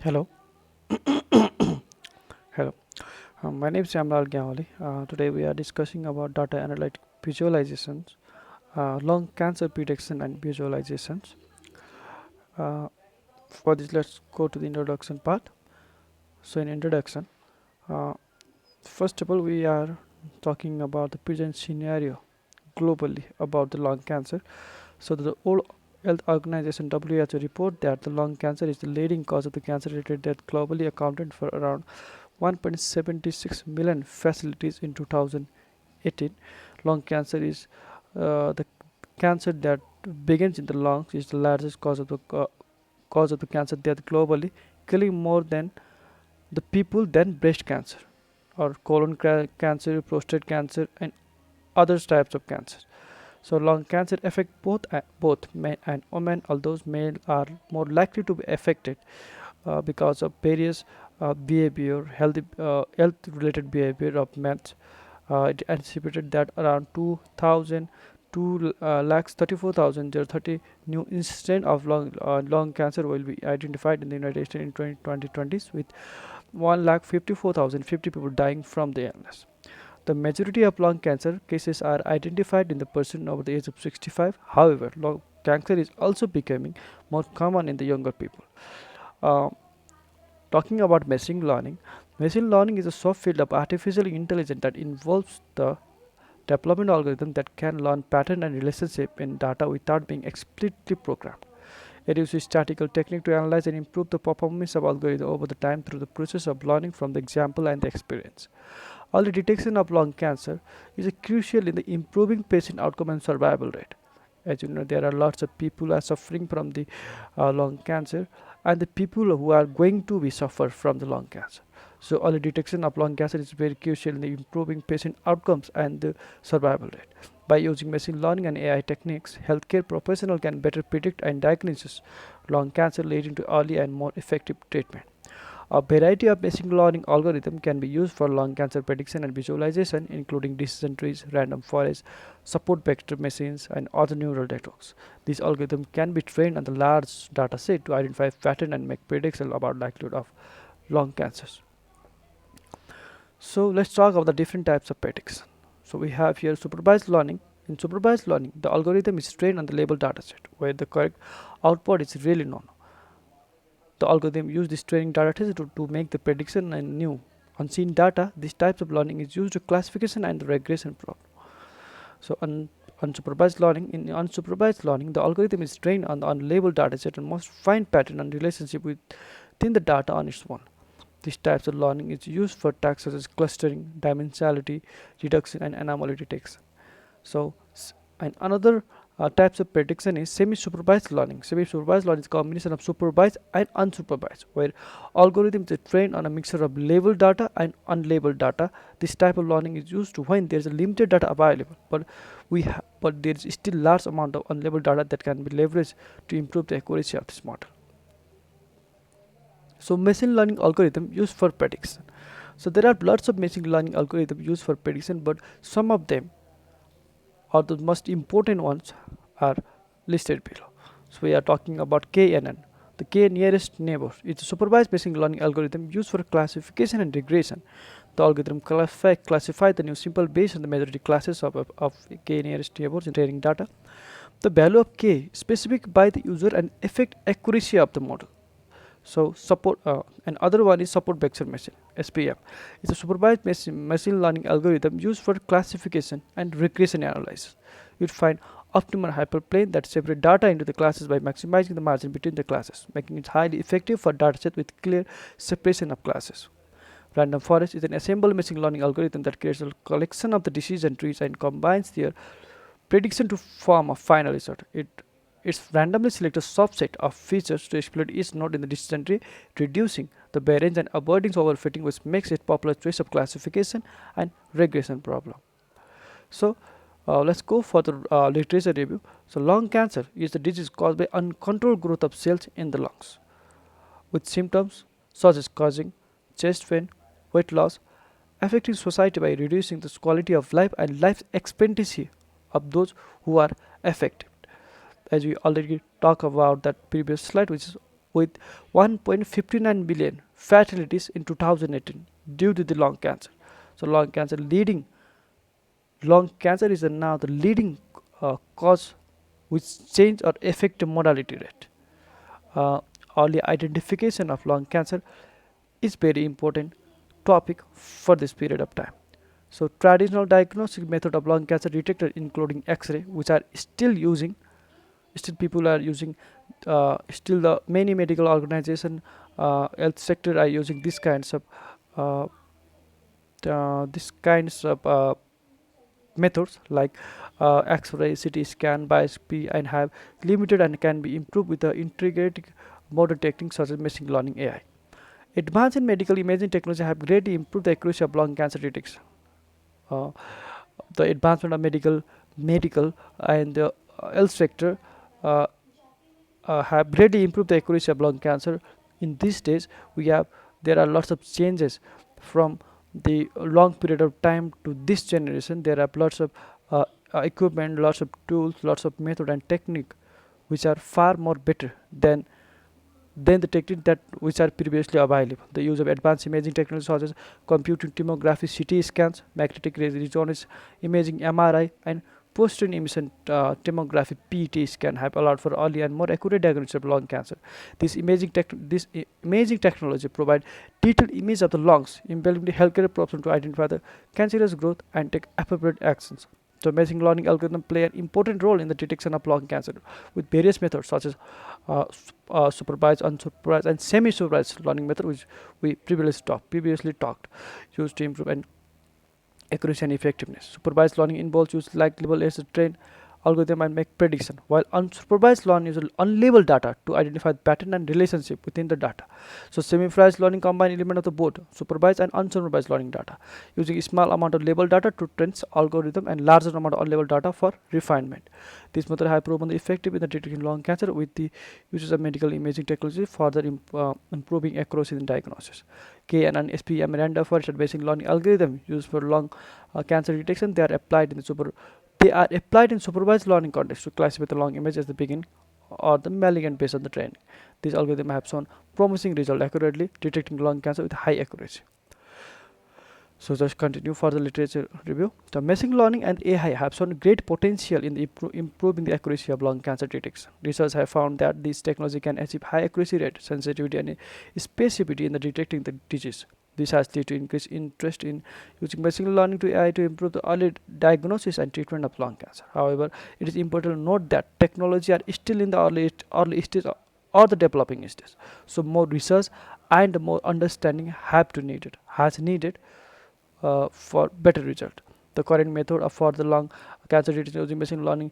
Hello. Hello. My name is Sharmila Nageswaran. Today we are discussing about data analytic visualizations, lung cancer prediction and visualizations. Uh, for this, let's go to the introduction part. So, in introduction, uh, first of all, we are talking about the present scenario globally about the lung cancer. So, the World Health Organization (WHO) report that the lung cancer is the leading cause of the cancer-related death globally, accounted for around 1.76 million fatalities in 2018. Lung cancer is the cancer that begins in the lungs is the largest cause of the cancer death globally, killing more than the people than breast cancer or cancer, prostate cancer, and other types of cancer. So lung cancer affect both men and women, although male are more likely to be affected because of various health related behavior of men. It anticipated that around 2,000 2 lakhs 34,030 new incidents of lung cancer will be identified in the United States in 2020s, with 1 lakh 54,050 people dying from the illness. The majority of lung cancer cases are identified in the person over the age of 65. However, lung cancer is also becoming more common in the younger people. Uh, Talking about machine learning is a subfield of artificial intelligence that involves the development algorithm that can learn pattern and relationship in data without being explicitly programmed. It uses statistical technique to analyze and improve the performance of algorithm over the time through the process of learning from the example and the experience. Early detection of lung cancer is crucial in the improving patient outcome and survival rate. As you know, there are lots of people who are suffering from the lung cancer, and the people who are going to be suffer from the lung cancer. So early detection of lung cancer is very crucial in the improving patient outcomes and the survival rate. By using machine learning and AI techniques, healthcare professionals can better predict and diagnose lung cancer, leading to early and more effective treatment. A variety of machine learning algorithms can be used for lung cancer prediction and visualization, including decision trees, random forest, support vector machines, and other neural networks. These algorithms can be trained on the large data set to identify pattern and make predictions about likelihood of lung cancers. So let's talk about the different types of prediction. So we have here supervised learning. In supervised learning, the algorithm is trained on the labeled dataset, where the correct output is really known. The algorithm uses this training data to make the prediction and new unseen data. These types of learning is used to classification and the regression problem. So unsupervised learning, in unsupervised learning, the algorithm is trained on the unlabeled dataset and must find pattern and relationship within the data on its own. These types of learning is used for tasks such as clustering, dimensionality reduction, and anomaly detection. So, and another types of prediction is semi-supervised learning. Semi-supervised learning is a combination of supervised and unsupervised, where algorithms are trained on a mixture of labeled data and unlabeled data. This type of learning is used to when there is a limited data available, but there is still large amount of unlabeled data that can be leveraged to improve the accuracy of this model. So, machine learning algorithm used for prediction. So there are lots of machine learning algorithms used for prediction, but some of them or the most important ones are listed below. So we are talking about KNN. The K nearest neighbor is a supervised machine learning algorithm used for classification and regression. The algorithm classify the new simple based on the majority classes of K nearest neighbors in training data. The value of K specific by the user and affect accuracy of the model. So support and other one is support vector machine SPM. It's a supervised machine learning algorithm used for classification and regression analysis. You'd find optimal hyperplane that separate data into the classes by maximizing the margin between the classes, making it highly effective for dataset with clear separation of classes. Random forest is an assembled machine learning algorithm that creates a collection of the decision trees and combines their prediction to form a final result. It's randomly select a subset of features to exploit each node in the decision tree, reducing the variance and avoiding overfitting, which makes it popular choice of classification and regression problem. So let's go for the literature review. So lung cancer is the disease caused by uncontrolled growth of cells in the lungs, with symptoms such as causing chest pain, weight loss, affecting society by reducing the quality of life and life expectancy of those who are affected. As we already talked about that previous slide, which is with 1.59 billion fatalities in 2018 due to the lung cancer. So lung cancer is now the leading cause which change or affect the mortality rate. Uh, Early identification of lung cancer is very important topic for this period of time. So traditional diagnostic method of lung cancer detector including X-ray, which are still people are using, still the many medical organization, health sector are using uh, this kinds of methods like X-ray, CT scan, biopsy, and have limited and can be improved with the integrated modern techniques such as machine learning AI. Advances in medical imaging technology have greatly improved the accuracy of lung cancer detection. Uh, the advancement of medical and the health sector uh, have greatly improved the accuracy of lung cancer. In these days, we have there are lots of changes from the long period of time to this generation. There are lots of equipment, lots of tools, lots of method and technique which are far more better than the technique that which are previously available. The use of advanced imaging technologies such as computed tomography, CT scans, magnetic resonance imaging, MRI, and post-train emission tomography (PET) scan have allowed for early and more accurate diagnosis of lung cancer. This imaging technology provide detailed image of the lungs, enabling the healthcare professional to identify the cancerous growth and take appropriate actions. So machine learning algorithms play an important role in the detection of lung cancer with various methods such as supervised, unsupervised, and semi-supervised learning method, which we previously talked, used to improve and accuracy and effectiveness. Supervised learning involves use like label as a trained algorithm and make prediction, while unsupervised learning uses unlabeled data to identify pattern and relationship within the data. So semi-supervised learning combine element of the both supervised and unsupervised learning data, using a small amount of labeled data to train algorithm and larger amount of unlabeled data for refinement. This method have proven effective in the detecting lung cancer with the uses of medical imaging technology, further improving accuracy in diagnosis. KNN, SPM, and Miranda for basic learning algorithm used for lung cancer detection. They are applied in supervised learning context to classify the lung image as the begin or the malignant based on the training. These algorithms have shown promising result accurately detecting lung cancer with high accuracy. So just continue for the literature review. The machine learning and AI have shown great potential in the improving the accuracy of lung cancer detection. Research have found that this technology can achieve high accuracy rate, sensitivity, and specificity in the detecting the disease. This has led to increased interest in using machine learning to AI to improve the early diagnosis and treatment of lung cancer. However, it is important to note that technology are still in the early stage or the developing stage. So more research and more understanding has needed for better result. The current method for the lung cancer detection using machine learning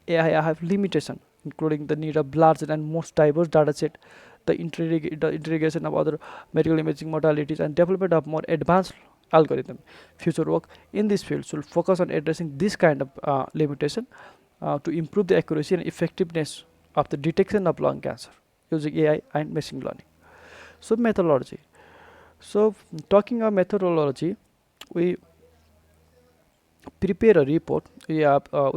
AI have limitation, including the need of larger and most diverse dataset, the integration of other medical imaging modalities, and development of more advanced algorithm. Future work in this field should focus on addressing this kind of limitation to improve the accuracy and effectiveness of the detection of lung cancer using AI and machine learning. So methodology. So talking of methodology, we prepare a report. We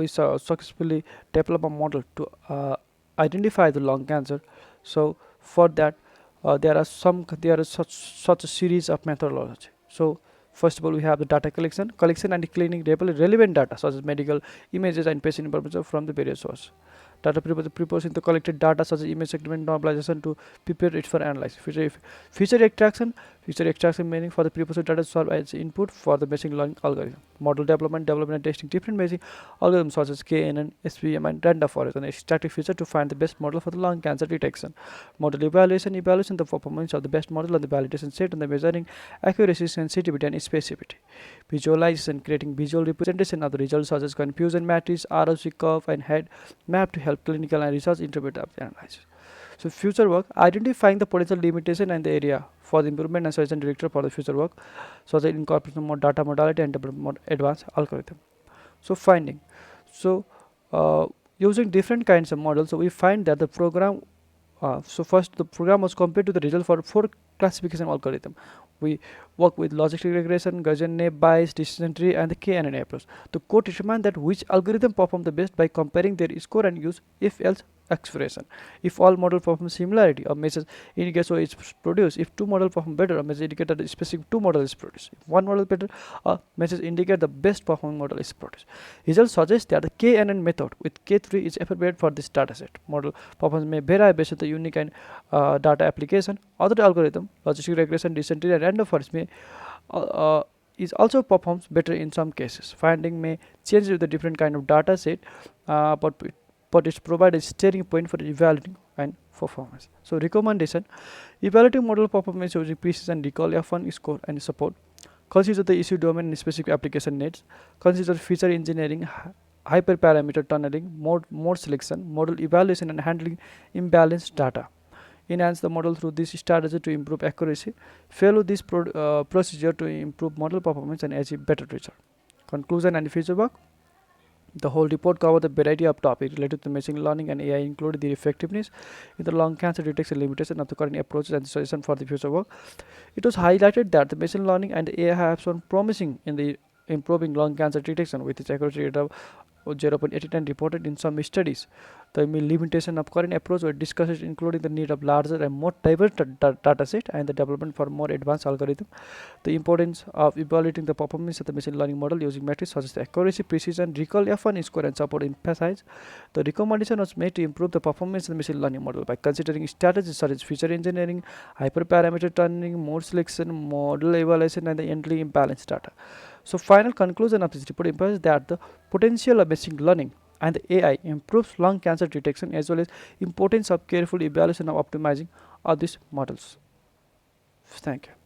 successfully develop a model to identify the lung cancer. So for that, there is such a series of methodology. So first of all, we have the data collection and cleaning relevant data such as medical images and patient information from the various sources. Data preparation the collected data such as image segment normalization to prepare it for analysis. Feature extraction meaning for the preprocessed data serve as input for the machine learning algorithm. Model development and testing different machine algorithms such as KNN, SVM, and random forest and extractive feature to find the best model for the lung cancer detection. Model evaluation the performance of the best model and the validation set and the measuring accuracy, sensitivity, and specificity. Visualization creating visual representation of the results such as confusion matrix, ROC curve, and head map to help clinical and research interpret the analysis. So future work identifying the potential limitation and the area for the improvement and suggestion director for the future work, so the incorporation of more data modality and develop more advanced algorithm. So finding. So using different kinds of models, so we find that the program. So first, the program was compared to the result for 4 classification algorithm. We work with logistic regression, Gaussian bias, decision tree, and the KNN approach. The code determines that which algorithm perform the best by comparing their score and use if-else expression. If all model perform similarity, a message indicates so is produced. If two model perform better, a message indicates that the specific two model is produced. If one model better, a message indicates the best performing model is produced. Results suggest that the KNN method with K3 is appropriate for this dataset. Model performance may vary based on the unique and data application. Other algorithm, logistic regression, decision tree, and random forest may uh, uh, is also performs better in some cases. Finding may change with a different kind of data set, but it provides a starting point for evaluating and performance. So recommendation: evaluating model performance using precision, recall, F1 score, and support. Consider the issue domain and specific application needs. Consider feature engineering, hyperparameter tunneling, mode selection, model evaluation, and handling imbalanced data. Enhance the model through this strategy to improve accuracy. Follow this procedure to improve model performance and achieve better result. Conclusion and future work. The whole report covered a variety of topics related to machine learning and AI, including the effectiveness in the lung cancer detection, limitation of the current approaches, and suggestion for the future work. It was highlighted that the machine learning and AI have shown promising in the improving lung cancer detection with its accuracy rate of 0.89 reported in some studies. The limitation of current approach were discussed, including the need of larger and more diverse data set and the development for more advanced algorithm. The importance of evaluating the performance of the machine learning model using metrics such as the accuracy, precision, recall, F1 score, and support emphasize. The recommendation was made to improve the performance of the machine learning model by considering strategies such as feature engineering, hyperparameter tuning, mode selection, model evaluation, and the endly imbalanced data. So final conclusion of this report implies that the potential of machine learning and the AI improves lung cancer detection as well as importance of careful evaluation of optimizing of these models. Thank you.